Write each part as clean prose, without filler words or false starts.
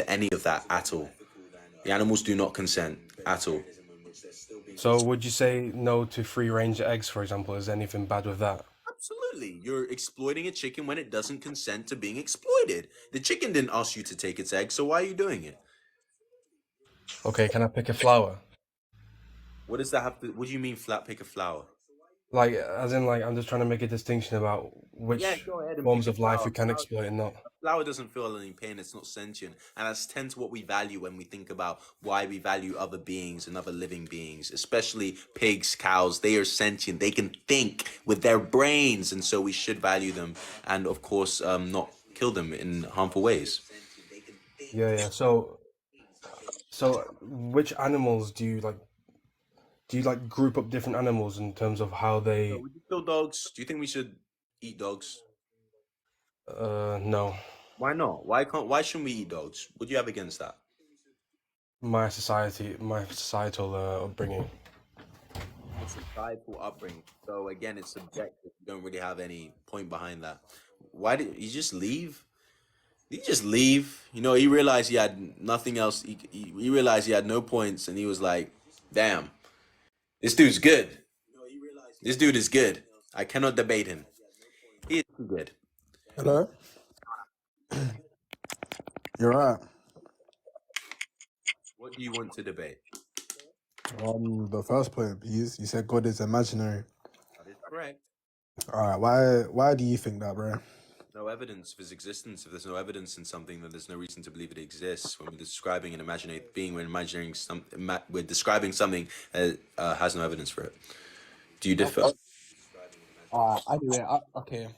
to any of that at all. The animals do not consent at all. So would you say no to free range eggs, for example? Is there anything bad with that? Absolutely. You're exploiting a chicken when it doesn't consent to being exploited. The chicken didn't ask you to take its egg, so why are you doing it? Okay, can I pick a flower? What does that have to, what do you mean flat pick a flower? Like, as in, like, I'm just trying to make a distinction about Yeah, which go ahead and pick forms a of life flower. we can exploit and not. A flower doesn't feel any pain, it's not sentient. And that's tend to what we value when we think about why we value other beings and other living beings, especially pigs, cows. They are sentient. They can think with their brains, and so we should value them and of course not kill them in harmful ways. Yeah, yeah. So which animals do you like group up different animals in terms of how So they would you kill dogs? Do you think we should eat dogs? no. Why not? Why shouldn't we eat dogs? What do you have against that? My societal upbringing. Your societal upbringing. So again, it's subjective. You don't really have any point behind that. Why did you just leave? Did he just leave? You know, he realized he had nothing else. He realized he had no points, and he was like, "Damn, this dude's good. This dude is good. I cannot debate him. He is too good." Hello? You're right. What do you want to debate? The first point, please. You said God is imaginary. That is correct. All right. Why do you think that, bro? No evidence of his existence. If there's no evidence in something, then there's no reason to believe it exists. When we're describing an imaginary being, we're describing something that has no evidence for it. Do you differ? Anyway, okay.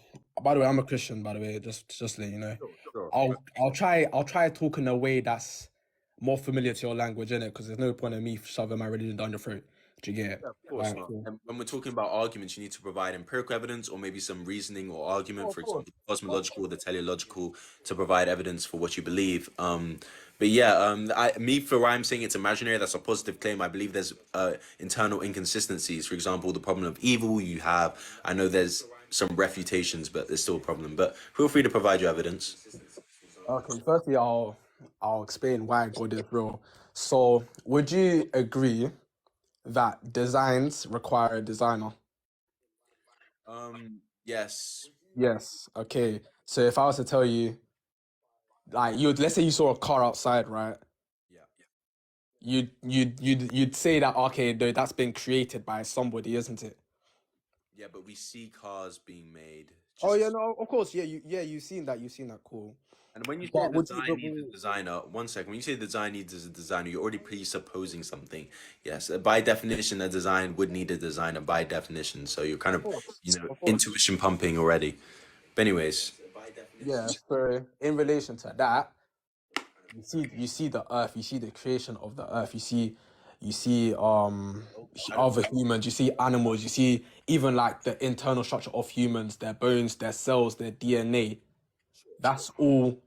By the way, I'm a Christian. By the way, just to let you know, Sure. I'll try talk in a way that's more familiar to your language, innit? Because there's no point in me shoving my religion down your throat. Do you get it? Yeah, of course Right, not. cool. And when we're talking about arguments, you need to provide empirical evidence or maybe some reasoning or Oh, argument, of for course. example, the cosmological or the teleological, to provide evidence for what you believe. But yeah, for why I'm saying it's imaginary, that's a positive claim. I believe there's internal inconsistencies. For example, the problem of evil you have. I know there's some refutations, but there's still a problem. But feel free to provide your evidence. Okay. Firstly, I'll explain why God is real. So, would you agree that designs require a designer? Yes. Yes. Okay. So, if I was to tell you, like, let's say you saw a car outside, right? Yeah. You'd say that, okay, no, that's been created by somebody, isn't it? Yeah, but we see cars being made. Oh yeah, Just no, of course, yeah, you've seen that, cool. And when you say But the would you? design needs a designer, one second. When you say the design needs a designer, you're already presupposing something. Yes, by definition, a design would need a designer by definition. So you're kind Of of, course, of course. intuition pumping already. But anyways, Yeah. So in relation to that, you see the earth, you see the creation of the earth, you see other humans, you see animals, you see even like the internal structure of humans, their bones, their cells, their DNA. That's all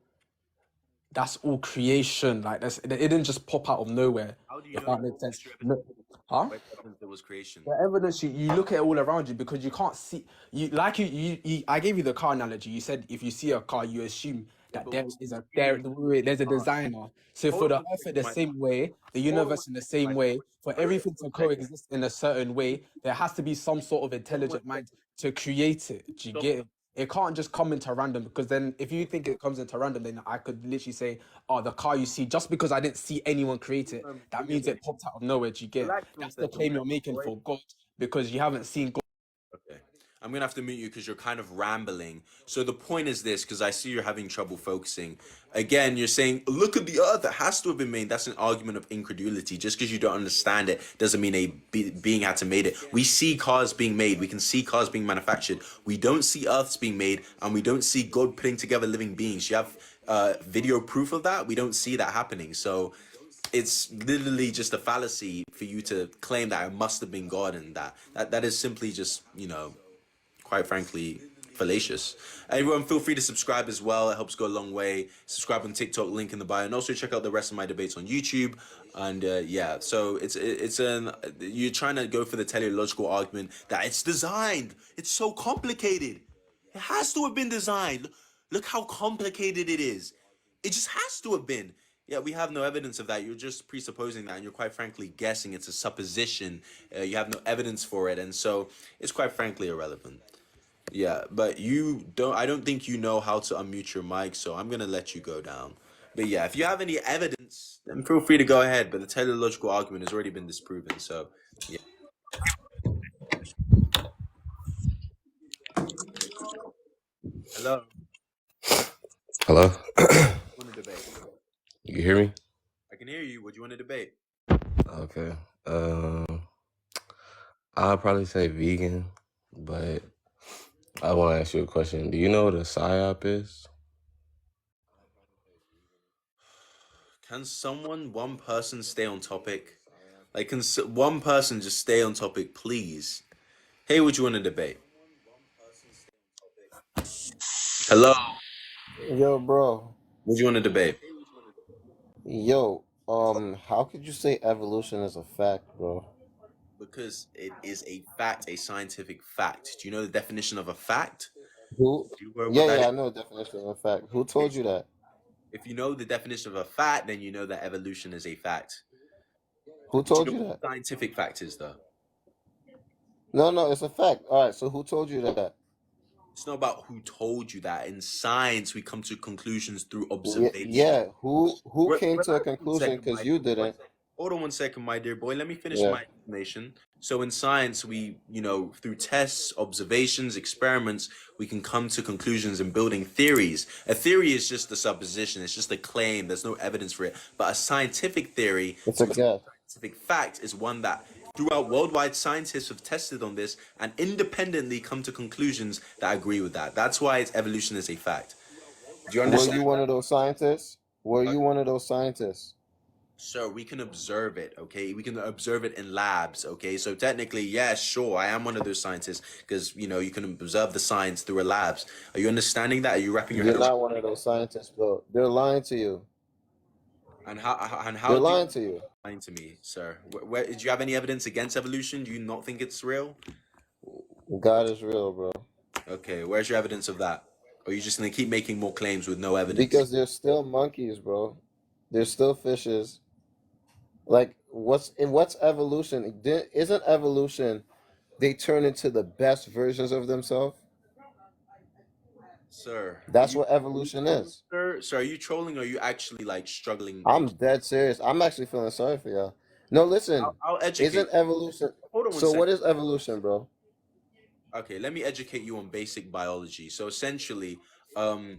that's all creation. Like it didn't just pop out of nowhere, how do you if know that that? makes sense. What's your evidence? No, huh? Where's the evidence there was creation? The evidence you look at it all around you because you can't see you I gave you the car analogy. You said if you see a car, you assume Yeah, that but there we is a see there's a cars. designer. So Hold for on the one earth in second, the my same way, the hold on one universe in the second, same my way, for hold on everything to one second. coexist in a certain way, there has to be some sort of Hold on one intelligent mind second. to create it. Do you Stop. get it? It can't just come into random because then if you think it comes into random, then I could literally say, oh, the car you see, just because I didn't see anyone create it, that means it popped out of nowhere. Do you get it? Relax one That's the second, claim man. you're making Wait. for God because you haven't seen God. Okay. I'm gonna have to mute you because you're kind of rambling. So the point is this, because I see you're having trouble focusing. Again, you're saying, look at the earth, it has to have been made. That's an argument of incredulity. Just because you don't understand it doesn't mean being had to made it. We see cars being made, we can see cars being manufactured. We don't see earths being made, and we don't see God putting together living beings. You have video proof of that? We don't see that happening. So it's literally just a fallacy for you to claim that it must have been God, and that is simply just, quite frankly, fallacious. Everyone, feel free to subscribe as well. It helps go a long way. Subscribe on TikTok, link in the bio, and also check out the rest of my debates on YouTube. And yeah, so you're trying to go for the teleological argument that it's designed. It's so complicated. It has to have been designed. Look how complicated it is. It just has to have been. Yeah, we have no evidence of that. You're just presupposing that, and you're quite frankly guessing. It's a supposition. You have no evidence for it, and so it's quite frankly irrelevant. Yeah, but you don't. I don't think you know how to unmute your mic, so I'm gonna let you go down. But yeah, if you have any evidence, then feel free to go ahead. But the teleological argument has already been disproven. So yeah. Hello. Hello? Want to debate? You hear me? I can hear you. What do you want to debate? Okay. I'll probably say vegan, but I want to ask you a question. Do you know what a psyop is? Can someone, one person, stay on topic? Like, can one person just stay on topic, please? Hey, what do you want to debate? Hello. Yo, bro. What do you want to debate? Yo, how could you say evolution is a fact, bro? Because it is a fact, a scientific fact. Do you know the definition of a fact? Who? Do you know what Yeah, that yeah, is? I know the definition of a fact. Who Okay, told you that? if you know the definition of a fact, then you know that evolution is a fact. Who Do you told know you what that? scientific fact is, though? No, no, it's a fact. All right, so who told you that? It's not about who told you that. In science, we come to conclusions through Yeah, observation. yeah. Who came to a Relax one conclusion second, because my you dear boy. didn't? Hold on one second, my dear boy. Let me finish Yeah. my explanation. So in science, we, through tests, observations, experiments, we can come to conclusions and building theories. A theory is just a supposition. It's just a claim. There's no evidence for it. But a scientific theory, It's a so a guess. scientific fact, is one that throughout worldwide scientists have tested on this and independently come to conclusions that agree with that. That's why its evolution is a fact. Do you Were you understand one that? of those scientists? Were you one of those scientists? Sir, we can observe it, okay? We can observe it in labs, okay? So technically, yeah, sure, I am one of those scientists because, you can observe the science through a labs. Are you understanding that? Are you wrapping your head You're around? not one of those scientists, bro. They're lying to you. And how They're do you lying to you. explain to me, sir? Do you have any evidence against evolution? Do you not think it's real? God is real, bro. Okay, where's your evidence of that? Or are you just gonna keep making more claims with no evidence? Because they're still monkeys, bro. They're still fishes. Like what's evolution? Isn't evolution they turn into the best versions of themselves? Sir, That's what are you evolution trolling, is. sir? Sir, are you trolling or are you actually like struggling? I'm dead serious. I'm actually feeling sorry for y'all. No, I'll, listen. I'll educate Isn't you. evolution Hold on one so second. what is evolution, bro? Okay, let me educate you on basic biology. So um,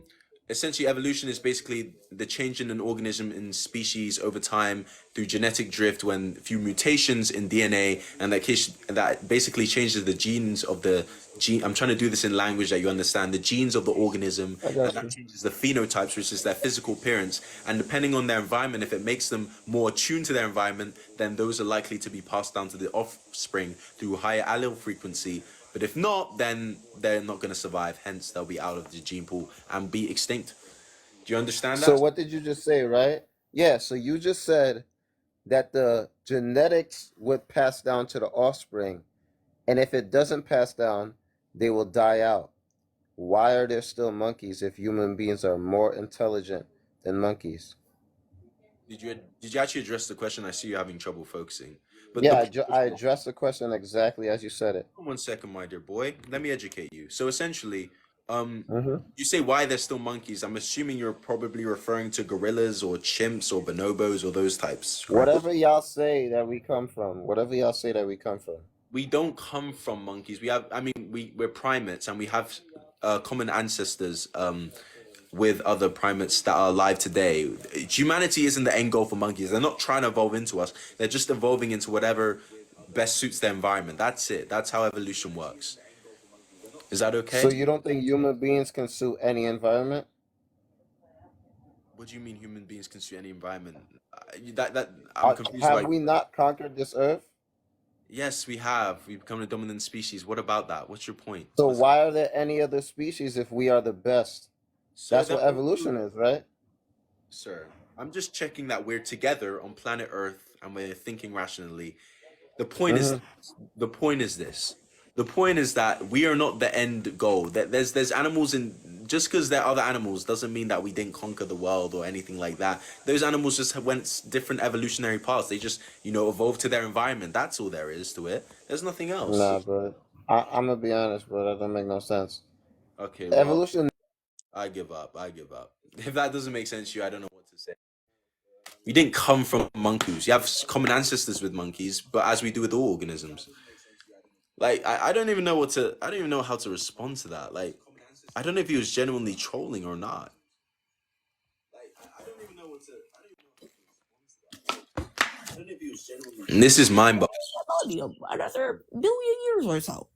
essentially evolution is basically the change in an organism in species over time through genetic drift when few mutations in DNA, and that basically changes the genes of the gene. I'm trying to do this in language that you understand. The genes of the organism, I and got that you. changes the phenotypes, which is their physical appearance. And depending on their environment, if it makes them more attuned to their environment, then those are likely to be passed down to the offspring through higher allele frequency. But if not, then they're not going to survive. Hence, they'll be out of the gene pool and be extinct. Do you understand So that? what did you just say, right? Yeah, so you just said that the genetics would pass down to the offspring, and if it doesn't pass down, they will die out. Why are there still monkeys if human beings are more intelligent than monkeys? Did you actually address the question? I see you having trouble focusing. But the Yeah, point was I this. addressed the question exactly as you said it. One second, my dear boy. Let me educate you. So essentially, um, Hmm. you say why there's still monkeys. I'm assuming you're probably referring to gorillas or chimps or bonobos or those types, correct? Whatever y'all say that we come from, whatever y'all say that we come from. We don't come from monkeys. We're primates and we have common ancestors with other primates that are alive today. Humanity isn't the end goal for monkeys. They're not trying to evolve into us. They're just evolving into whatever best suits their environment. That's it. That's how evolution works. Is that So okay? you don't think human beings can suit any environment? What do you mean human beings can suit any environment? That I'm confused Have about. we not conquered this earth? Yes, we have. We've become a dominant species. What about that? What's your point? So What's why are there any other species if we are the best? Sir, That's then what evolution is, right? sir, I'm just checking that we're together on planet Earth and we're thinking rationally. The point is Hmm. the point is this. The point is that we are not the end goal. That there's animals in, just because there are other animals doesn't mean that we didn't conquer the world or anything like that. Those animals just went different evolutionary paths. They just, evolved to their environment. That's all there is to it. There's nothing else. Nah, bro. I'm gonna be honest, bro. That don't make no sense. Okay, well, Evolution. I give up. I give up. If that doesn't make sense to you, I don't know what to say. We didn't come from monkeys. You have common ancestors with monkeys, but as we do with all organisms. Like, I don't even know I don't even know how to respond to that. Like, I don't know if he was genuinely trolling or not. And this is mind boggling. Another billion years or so.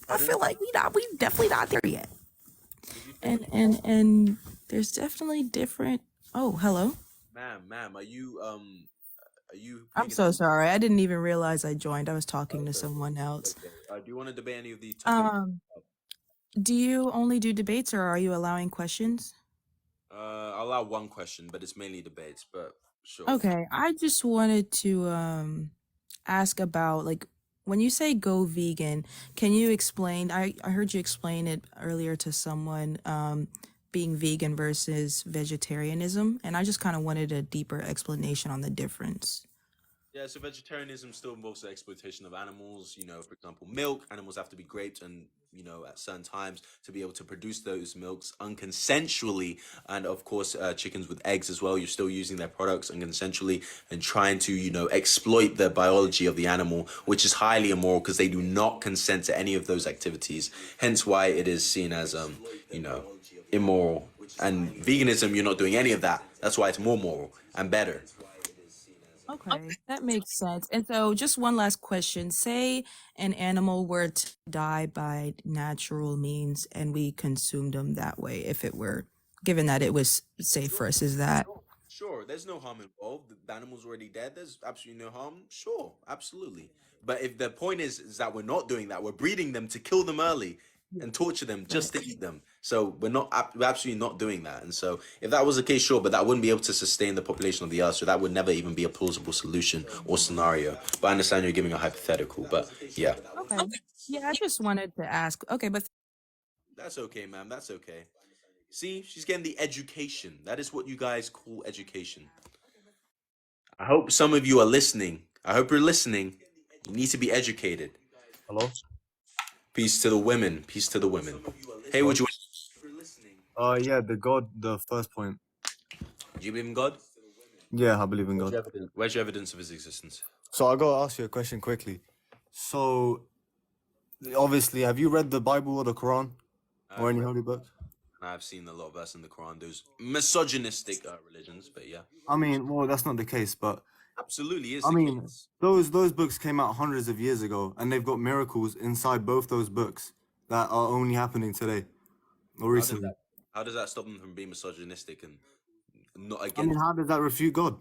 I feel like we definitely not there yet. And there's definitely different. Oh, hello. Ma'am, are you I'm so sorry. I didn't even realize I joined. I was talking to someone else. Okay. Do you want to debate any of these topics? Do you only do debates or are you allowing questions? I'll allow one question, but it's mainly debates, but sure. Okay, I just wanted to ask about, like, when you say go vegan, can you explain? I heard you explain it earlier to someone, being vegan versus vegetarianism, and I just kind of wanted a deeper explanation on the difference. Yeah, so vegetarianism still involves the exploitation of animals. For example, milk. Animals have to be raped and, at certain times to be able to produce those milks unconsensually. And of course, chickens with eggs as well. You're still using their products unconsensually and trying to, exploit the biology of the animal, which is highly immoral because they do not consent to any of those activities. Hence why it is seen as, immoral. And veganism, you're not doing any of that. That's why it's more moral and better. Okay, that makes sense. And so, just one last question. Say an animal were to die by natural means and we consumed them that way, if it were given that it was safe for us, is that Sure, there's no harm involved. The animal's already dead. There's absolutely no harm. Sure, absolutely. But if the point is that we're not doing that, we're breeding them to kill them early and torture them just to eat them. So we're absolutely not doing that. And so if that was the case, sure, but that wouldn't be able to sustain the population of the earth. So that would never even be a plausible solution or scenario. But I understand you're giving a hypothetical. But yeah, okay? Yeah, I just wanted to ask. Okay, but that's okay, ma'am. That's okay. See, she's getting the education. That is what you guys call education. I hope some of you are listening. I hope you're listening. You need to be educated. Hello? Peace to the women. Peace to the women. Hey, would you? Yeah, the first point. Do you believe in God? Yeah, I believe in God. Where's your evidence of his existence? So I gotta ask you a question quickly. So, obviously, have you read the Bible or the Quran or any holy book? I've seen a lot of verses in the Quran. Those misogynistic religions, but yeah, I mean, well, that's not the case, but absolutely is I the mean, case. those books came out hundreds of years ago, and they've got miracles inside both those books that are only happening today or recently. How does that stop them from being misogynistic and not I against? mean, how does that refute God?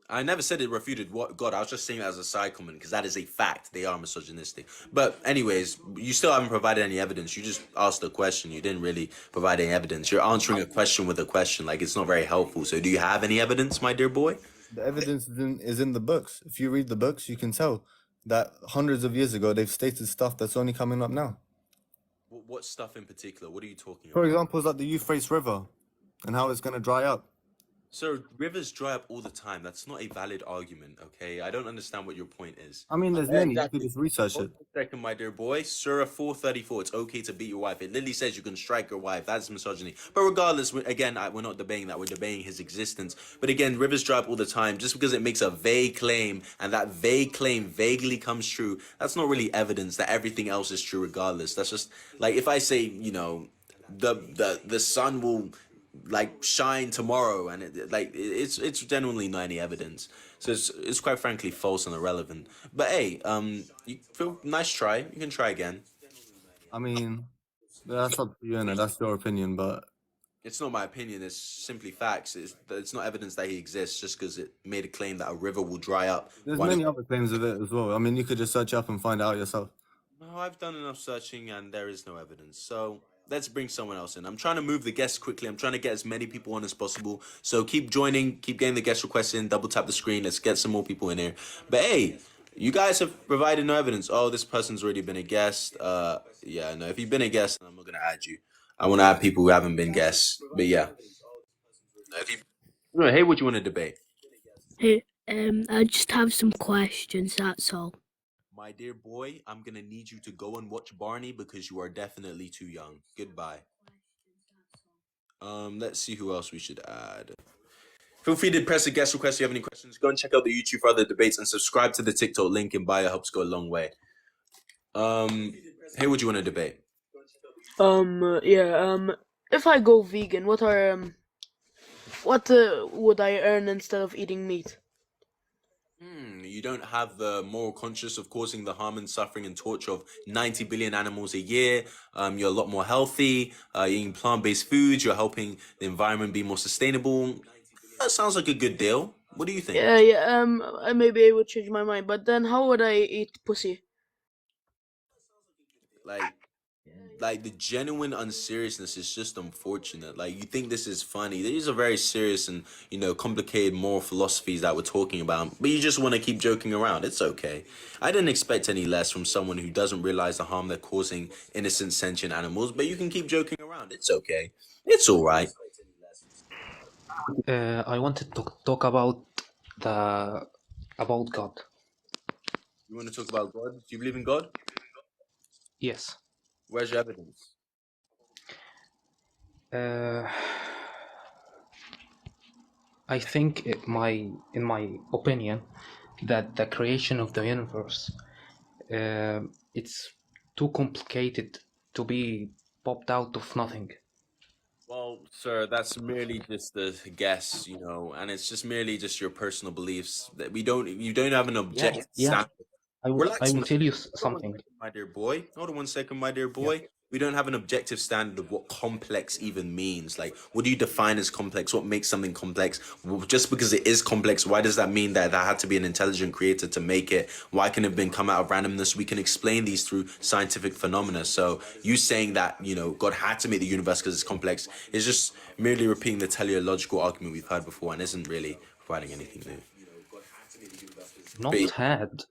I never said it refuted what God. I was just saying that as a side comment because that is a fact. They are misogynistic. But anyways, you still haven't provided any evidence. You just asked a question. You didn't really provide any evidence. You're answering a question with a question. Like, it's not very helpful. So do you have any evidence, my dear boy? The evidence is in the books. If you read the books, you can tell that hundreds of years ago they've stated stuff that's only coming up now. What stuff in particular? What are you talking For about? example, is like the Euphrates River and how it's going to dry up. So rivers dry up all the time. That's not a valid argument, okay? I don't understand what your point is. I mean, there's many. You could just research Hold it. on a second, my dear boy. Surah 434. It's okay to beat your wife. It literally says you can strike your wife. That's misogyny. But regardless, again, we're not debating that. We're debating his existence. But again, rivers dry up all the time. Just because it makes a vague claim and that vague claim vaguely comes true, that's not really evidence that everything else is true regardless. That's just like if I say, the sun will like shine tomorrow and it's genuinely not any evidence, so it's quite frankly false and irrelevant. But hey, you feel nice try, you can try again. I mean, that's up to you, and that's your opinion, but It's not my opinion, it's simply facts. It's not evidence that he exists just because it made a claim that a river will dry up. there's Why many not? other claims of it as well. I mean, you could just search up and find out yourself. No, I've done enough searching and there is no evidence. So let's bring someone else in. I'm trying to move the guests quickly. I'm trying to get as many people on as possible. So keep joining, keep getting the guest requests in, double tap the screen. Let's get some more people in here. But hey, You guys have provided no evidence. Oh, this person's already been a guest. Yeah, no. If you've been a guest, I'm not gonna add you. I want to add people who haven't been guests. But yeah. No, hey, what you want to debate? Hey, I just have some questions, that's all. My dear boy, I'm gonna need you to go and watch Barney because you are definitely too young. Goodbye. Let's see who else we should add. Feel free to press a guest request if you have any questions. Go and check out the YouTube for other debates and subscribe to the TikTok link in bio. Helps go a long way. Hey, what do you want to debate? If I go vegan, what would I earn instead of eating meat? You don't have the moral conscience of causing the harm and suffering and torture of 90 billion animals a year. You're a lot more healthy. You're eating plant-based foods. You're helping the environment be more sustainable. That sounds like a good deal. What do you think? Maybe I would change my mind, but then how would I eat pussy? Like the genuine unseriousness is just unfortunate. Like you think this is funny. These are very serious and complicated moral philosophies that we're talking about, but you just want to keep joking around. It's okay. I didn't expect any less from someone who doesn't realize the harm they're causing innocent sentient animals, but you can keep joking around. It's okay. It's all right. I wanted to talk about God. You want to talk about God? Do you believe in God? Yes. Where's your evidence? I think in my opinion that the creation of the universe it's too complicated to be popped out of nothing. Well, sir, that's merely just a guess, and it's just merely just your personal beliefs that you don't have an objective standard. I will tell you something. My dear boy. Hold on 1 second, my dear boy. Yeah. We don't have an objective standard of what complex even means. Like, what do you define as complex? What makes something complex? Well, just because it is complex, why does that mean that had to be an intelligent creator to make it? Why can it have been come out of randomness? We can explain these through scientific phenomena. So you saying that, God had to make the universe because it's complex is just merely repeating the teleological argument we've heard before and isn't really providing anything new. Not had.